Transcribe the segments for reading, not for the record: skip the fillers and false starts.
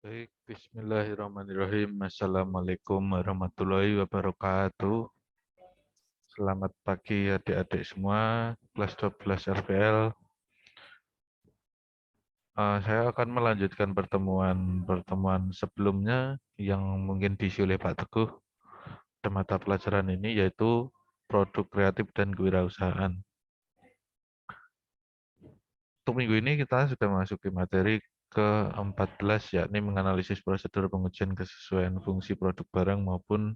Baik, bismillahirrahmanirrahim. Assalamualaikum warahmatullahi wabarakatuh. Selamat pagi adik-adik semua, kelas 12 RPL. Saya akan melanjutkan pertemuan sebelumnya yang mungkin diisi oleh Pak Teguh. Pada mata pelajaran ini yaitu produk kreatif dan kewirausahaan. Untuk minggu ini kita sudah memasuki materi ke-14, yakni menganalisis prosedur pengujian kesesuaian fungsi produk barang maupun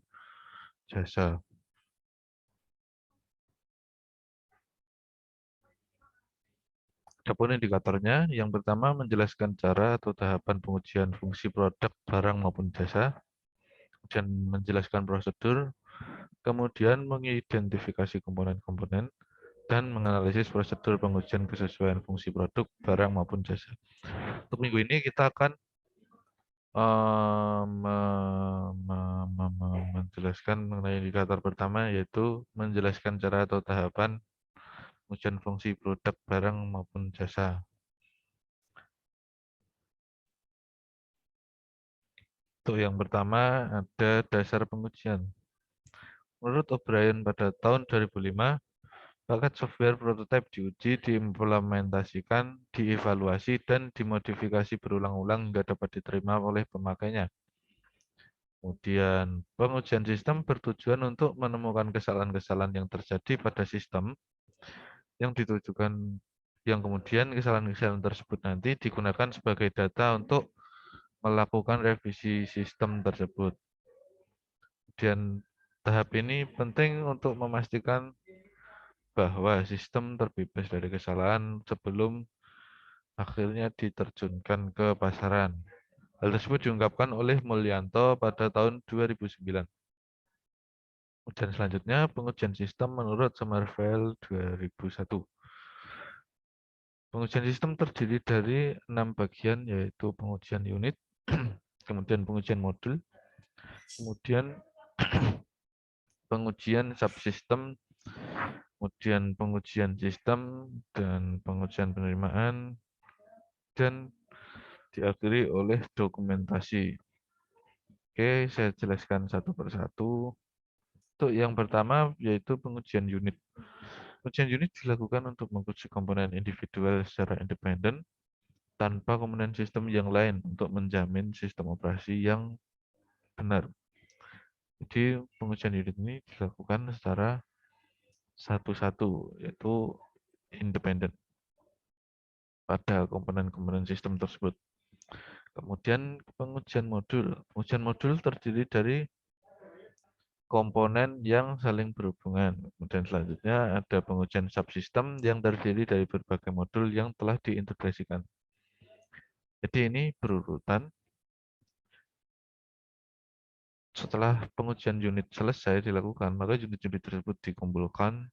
jasa. Adapun indikatornya, yang pertama menjelaskan cara atau tahapan pengujian fungsi produk, barang maupun jasa, kemudian menjelaskan prosedur, kemudian mengidentifikasi komponen-komponen, dan menganalisis prosedur pengujian kesesuaian fungsi produk, barang maupun jasa. Untuk minggu ini kita akan menjelaskan mengenai indikator pertama, yaitu menjelaskan cara atau tahapan pengujian fungsi produk, barang maupun jasa. Untuk yang pertama ada dasar pengujian. Menurut O'Brien pada tahun 2005, paket software prototipe diuji, diimplementasikan, dievaluasi, dan dimodifikasi berulang-ulang hingga dapat diterima oleh pemakainya. Kemudian, pengujian sistem bertujuan untuk menemukan kesalahan-kesalahan yang terjadi pada sistem yang ditujukan, yang kemudian kesalahan-kesalahan tersebut nanti digunakan sebagai data untuk melakukan revisi sistem tersebut. Kemudian, tahap ini penting untuk memastikan bahwa sistem terbebas dari kesalahan sebelum akhirnya diterjunkan ke pasaran. Hal tersebut diungkapkan oleh Mulyanto pada tahun 2009. Kemudian selanjutnya, pengujian sistem menurut Somerville 2001. Pengujian sistem terdiri dari 6 bagian, yaitu pengujian unit, kemudian pengujian modul, kemudian pengujian subsistem, kemudian pengujian sistem, dan pengujian penerimaan, dan diakhiri oleh dokumentasi. Oke, saya jelaskan satu persatu. Untuk yang pertama yaitu pengujian unit. Pengujian unit dilakukan untuk menguji komponen individual secara independen tanpa komponen sistem yang lain untuk menjamin sistem operasi yang benar. Jadi pengujian unit ini dilakukan secara satu-satu, yaitu independen pada komponen-komponen sistem tersebut. Kemudian pengujian modul. Pengujian modul terdiri dari komponen yang saling berhubungan. Kemudian selanjutnya ada pengujian subsistem yang terdiri dari berbagai modul yang telah diintegrasikan. Jadi ini berurutan. Setelah pengujian unit selesai dilakukan, maka unit-unit tersebut dikumpulkan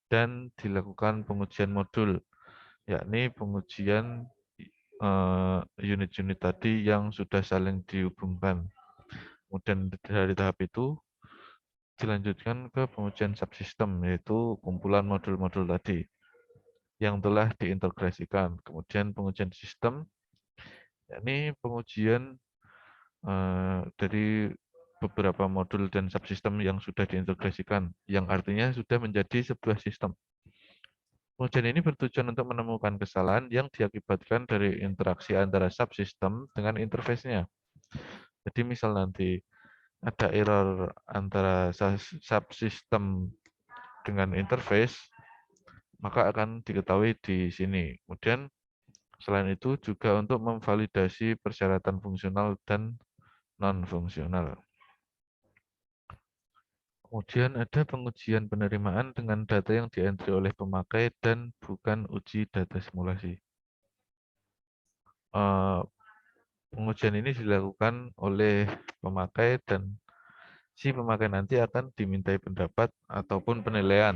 dan dilakukan pengujian modul, yakni pengujian unit-unit tadi yang sudah saling dihubungkan. Kemudian dari tahap itu dilanjutkan ke pengujian subsistem, yaitu kumpulan modul-modul tadi yang telah diintegrasikan. Kemudian pengujian sistem, yakni pengujian dari beberapa modul dan subsistem yang sudah diintegrasikan, yang artinya sudah menjadi sebuah sistem. Pengujian ini bertujuan untuk menemukan kesalahan yang diakibatkan dari interaksi antara subsistem dengan interface-nya. Jadi misal nanti ada error antara subsistem dengan interface, maka akan diketahui di sini. Kemudian selain itu juga untuk memvalidasi persyaratan fungsional dan non-fungsional. Kemudian ada pengujian penerimaan dengan data yang dientry oleh pemakai dan bukan uji data simulasi. Pengujian ini dilakukan oleh pemakai dan si pemakai nanti akan dimintai pendapat ataupun penilaian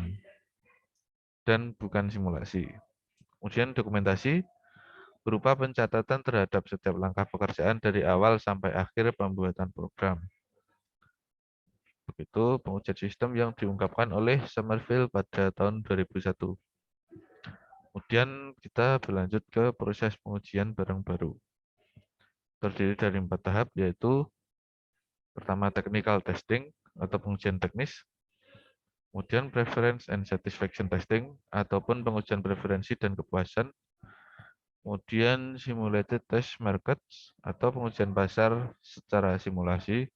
dan bukan simulasi. Kemudian dokumentasi berupa pencatatan terhadap setiap langkah pekerjaan dari awal sampai akhir pembuatan program. Begitu pengujian sistem yang diungkapkan oleh Somerville pada tahun 2001. Kemudian kita berlanjut ke proses pengujian barang baru. terdiri dari 4 tahap, yaitu pertama technical testing atau pengujian teknis, kemudian preference and satisfaction testing ataupun pengujian preferensi dan kepuasan, kemudian simulated test markets atau pengujian pasar secara simulasi,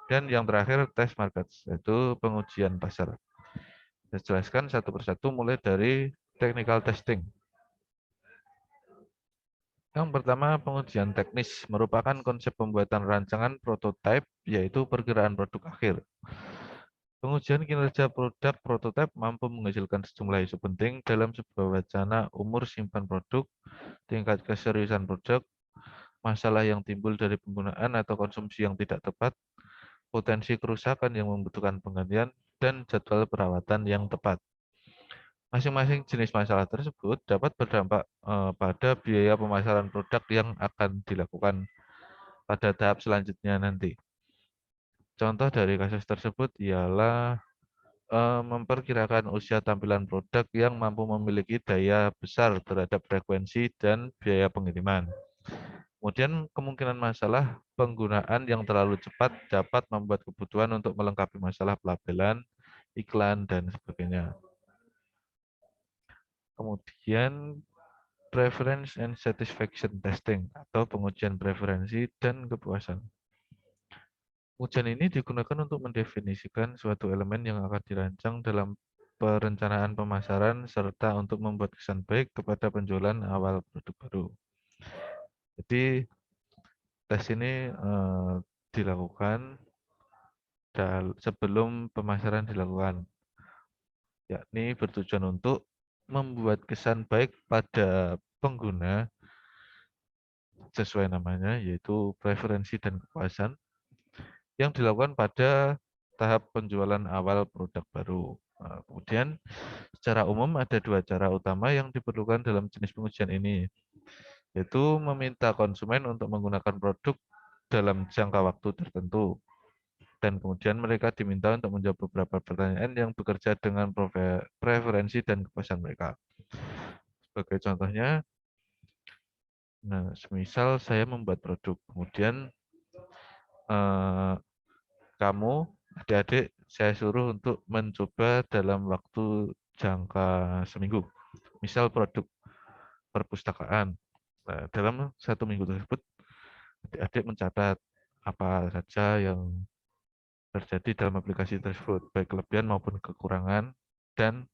dan yang terakhir test markets, yaitu pengujian pasar. Saya jelaskan satu persatu mulai dari technical testing. Yang pertama, pengujian teknis merupakan konsep pembuatan rancangan prototipe, yaitu perkiraan produk akhir. Pengujian kinerja produk prototipe mampu menghasilkan sejumlah isu penting dalam sebuah wacana, umur simpan produk, tingkat keseriusan produk, masalah yang timbul dari penggunaan atau konsumsi yang tidak tepat, potensi kerusakan yang membutuhkan penggantian, dan jadwal perawatan yang tepat. Masing-masing jenis masalah tersebut dapat berdampak pada biaya pemasaran produk yang akan dilakukan pada tahap selanjutnya nanti. Contoh dari kasus tersebut ialah memperkirakan usia tampilan produk yang mampu memiliki daya besar terhadap frekuensi dan biaya pengiriman. Kemudian kemungkinan masalah penggunaan yang terlalu cepat dapat membuat kebutuhan untuk melengkapi masalah pelabelan, iklan, dan sebagainya. Kemudian preference and satisfaction testing atau pengujian preferensi dan kepuasan. Ujian ini digunakan untuk mendefinisikan suatu elemen yang akan dirancang dalam perencanaan pemasaran serta untuk membuat kesan baik kepada penjualan awal produk baru. Jadi tes ini dilakukan sebelum pemasaran dilakukan, yakni bertujuan untuk membuat kesan baik pada pengguna sesuai namanya, yaitu preferensi dan kepuasan, yang dilakukan pada tahap penjualan awal produk baru. Nah, kemudian secara umum ada dua cara utama yang diperlukan dalam jenis pengujian ini, yaitu meminta konsumen untuk menggunakan produk dalam jangka waktu tertentu, dan kemudian mereka diminta untuk menjawab beberapa pertanyaan yang bekerja dengan preferensi dan kepuasan mereka. Sebagai contohnya, nah, semisal saya membuat produk, kemudian kamu, adik-adik, saya suruh untuk mencoba dalam waktu jangka seminggu. Misal produk perpustakaan. Nah, dalam 1 minggu tersebut, adik-adik mencatat apa saja yang terjadi dalam aplikasi tersebut, baik kelebihan maupun kekurangan, dan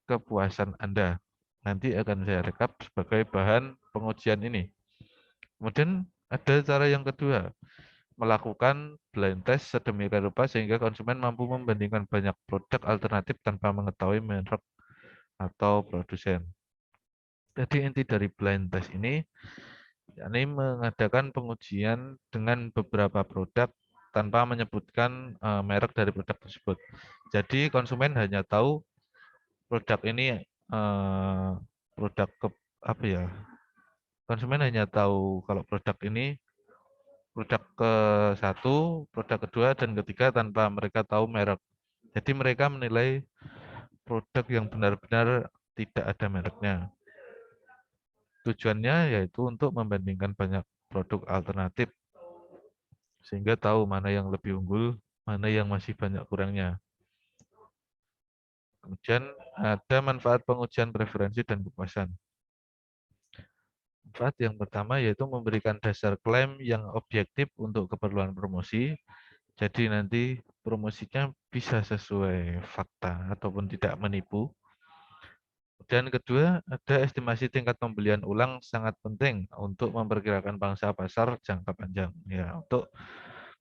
kepuasan Anda. Nanti akan saya rekap sebagai bahan pengujian ini. Kemudian ada cara yang kedua, melakukan blind test sedemikian rupa sehingga konsumen mampu membandingkan banyak produk alternatif tanpa mengetahui merek atau produsen. Jadi inti dari blind test ini yakni mengadakan pengujian dengan beberapa produk tanpa menyebutkan merek dari produk tersebut. Jadi konsumen hanya tahu produk ini produk apa ya? Konsumen hanya tahu kalau produk ini produk ke-1, produk kedua, dan ketiga tanpa mereka tahu merek. Jadi mereka menilai produk yang benar-benar tidak ada mereknya. Tujuannya yaitu untuk membandingkan banyak produk alternatif, sehingga tahu mana yang lebih unggul, mana yang masih banyak kurangnya. Kemudian ada manfaat pengujian preferensi dan kepuasan. Manfaat yang pertama yaitu memberikan dasar klaim yang objektif untuk keperluan promosi. Jadi nanti promosinya bisa sesuai fakta ataupun tidak menipu. Dan kedua, ada estimasi tingkat pembelian ulang sangat penting untuk memperkirakan pangsa pasar jangka panjang. Ya, untuk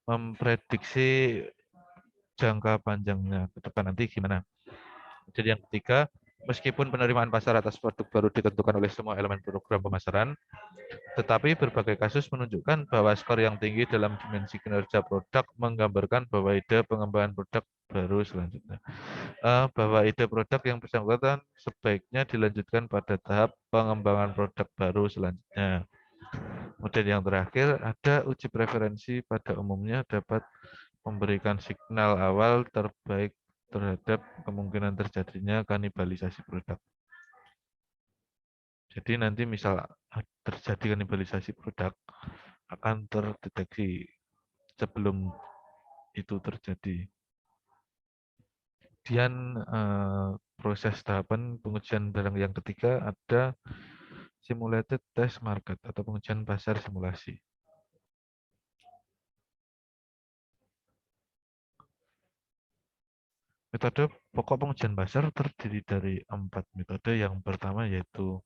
memprediksi jangka panjangnya ke depan nanti gimana. Jadi yang ketiga, meskipun penerimaan pasar atas produk baru ditentukan oleh semua elemen program pemasaran, tetapi berbagai kasus menunjukkan bahwa skor yang tinggi dalam dimensi kinerja produk menggambarkan bahwa ide pengembangan produk baru selanjutnya. Bahwa ide produk yang bersangkutan sebaiknya dilanjutkan pada tahap pengembangan produk baru selanjutnya. Kemudian yang terakhir, ada uji preferensi pada umumnya dapat memberikan signal awal terbaik terhadap kemungkinan terjadinya kanibalisasi produk. Jadi nanti misal terjadi kanibalisasi produk akan terdeteksi sebelum itu terjadi. Kemudian proses tahapan pengujian barang yang ketiga ada simulated test market atau pengujian pasar simulasi. Metode pokok pengujian pasar terdiri dari 4 metode. Yang pertama yaitu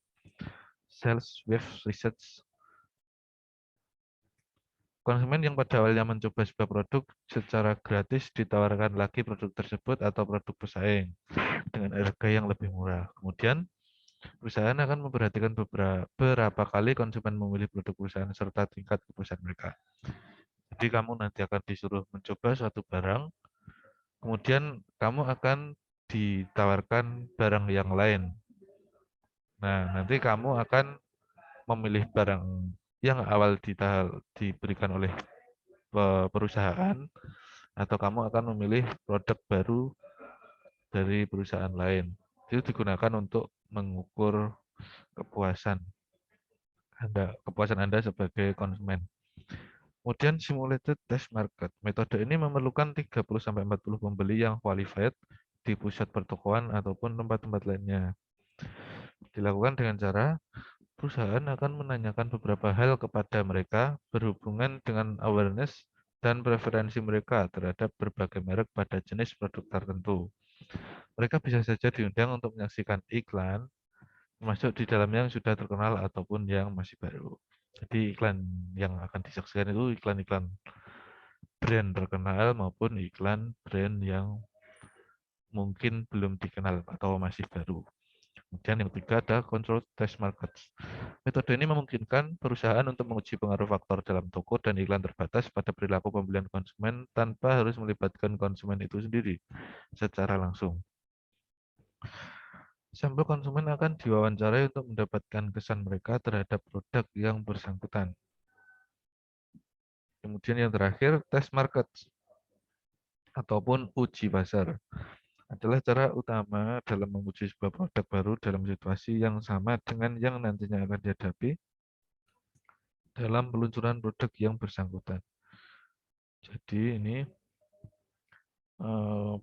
sales wave research. Konsumen yang pada awalnya mencoba sebuah produk secara gratis ditawarkan lagi produk tersebut atau produk pesaing dengan harga yang lebih murah. Kemudian, perusahaan akan memperhatikan beberapa kali konsumen memilih produk perusahaan serta tingkat kepuasan mereka. Jadi kamu nanti akan disuruh mencoba suatu barang, kemudian kamu akan ditawarkan barang yang lain. Nah, nanti kamu akan memilih barang yang awal diberikan oleh perusahaan, atau kamu akan memilih produk baru dari perusahaan lain. Itu digunakan untuk mengukur kepuasan Anda sebagai konsumen. Kemudian simulated test market. Metode ini memerlukan 30-40 pembeli yang qualified di pusat pertokoan ataupun tempat-tempat lainnya. Dilakukan dengan cara perusahaan akan menanyakan beberapa hal kepada mereka berhubungan dengan awareness dan preferensi mereka terhadap berbagai merek pada jenis produk tertentu. Mereka bisa saja diundang untuk menyaksikan iklan, termasuk di dalamnya yang sudah terkenal ataupun yang masih baru. Jadi iklan yang akan disaksikan itu iklan-iklan brand terkenal maupun iklan brand yang mungkin belum dikenal atau masih baru. Kemudian yang ketiga ada control test markets. Metode ini memungkinkan perusahaan untuk menguji pengaruh faktor dalam toko dan iklan terbatas pada perilaku pembelian konsumen tanpa harus melibatkan konsumen itu sendiri secara langsung. Sampel konsumen akan diwawancarai untuk mendapatkan kesan mereka terhadap produk yang bersangkutan. Kemudian yang terakhir, test market ataupun uji pasar adalah cara utama dalam menguji sebuah produk baru dalam situasi yang sama dengan yang nantinya akan dihadapi dalam peluncuran produk yang bersangkutan. Jadi ini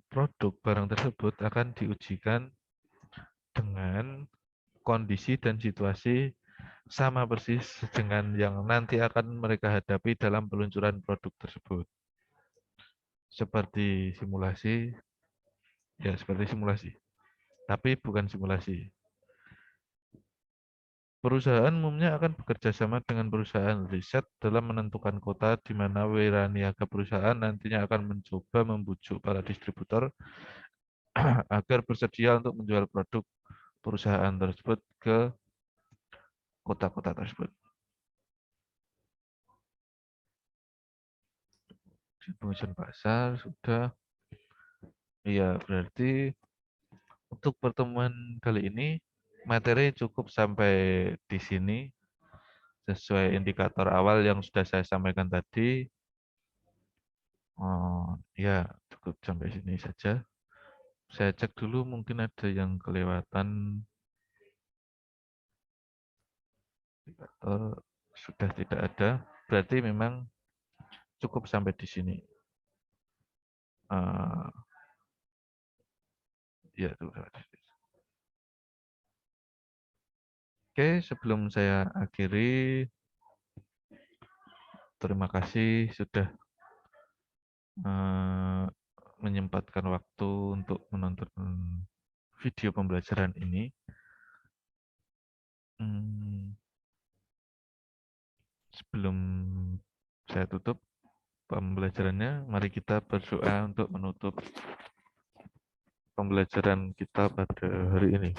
produk barang tersebut akan diujikan dengan kondisi dan situasi sama persis dengan yang nanti akan mereka hadapi dalam peluncuran produk tersebut. Seperti simulasi, ya seperti simulasi. Tapi bukan simulasi. Perusahaan umumnya akan bekerja sama dengan perusahaan riset dalam menentukan kota di mana wiraniaga perusahaan nantinya akan mencoba membujuk para distributor agar bersedia untuk menjual produk perusahaan tersebut ke kota-kota tersebut. Pengujian pasar sudah. Iya, berarti untuk pertemuan kali ini materi cukup sampai di sini sesuai indikator awal yang sudah saya sampaikan tadi. Ya, cukup sampai sini saja. Saya cek dulu mungkin ada yang kelewatan. Indikator sudah tidak ada. Berarti memang cukup sampai di sini. Eh, ya, cukup sampai di sini. Oke, sebelum saya akhiri, terima kasih sudah menyempatkan waktu untuk menonton video pembelajaran ini. Sebelum saya tutup pembelajarannya, mari kita berdoa untuk menutup pembelajaran kita pada hari ini.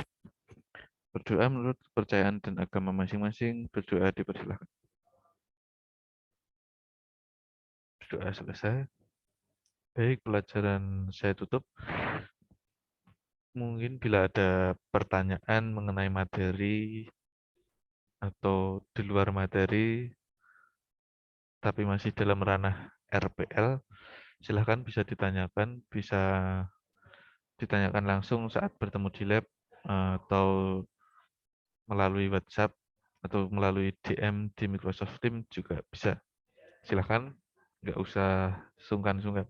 Berdoa menurut kepercayaan dan agama masing-masing, berdoa dipersilakan. Doa selesai. Baik, pelajaran saya tutup. Mungkin bila ada pertanyaan mengenai materi atau di luar materi, tapi masih dalam ranah RPL, silahkan bisa ditanyakan langsung saat bertemu di lab atau melalui WhatsApp atau melalui DM di Microsoft Teams juga bisa. Silahkan, nggak usah sungkan-sungkan.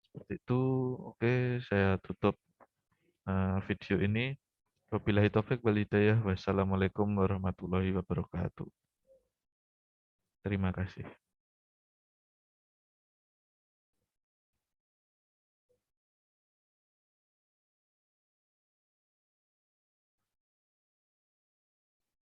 Seperti itu. Oke, saya tutup video ini. Wabillahi taufik wal hidayah. Wassalamualaikum warahmatullahi wabarakatuh. Terima kasih.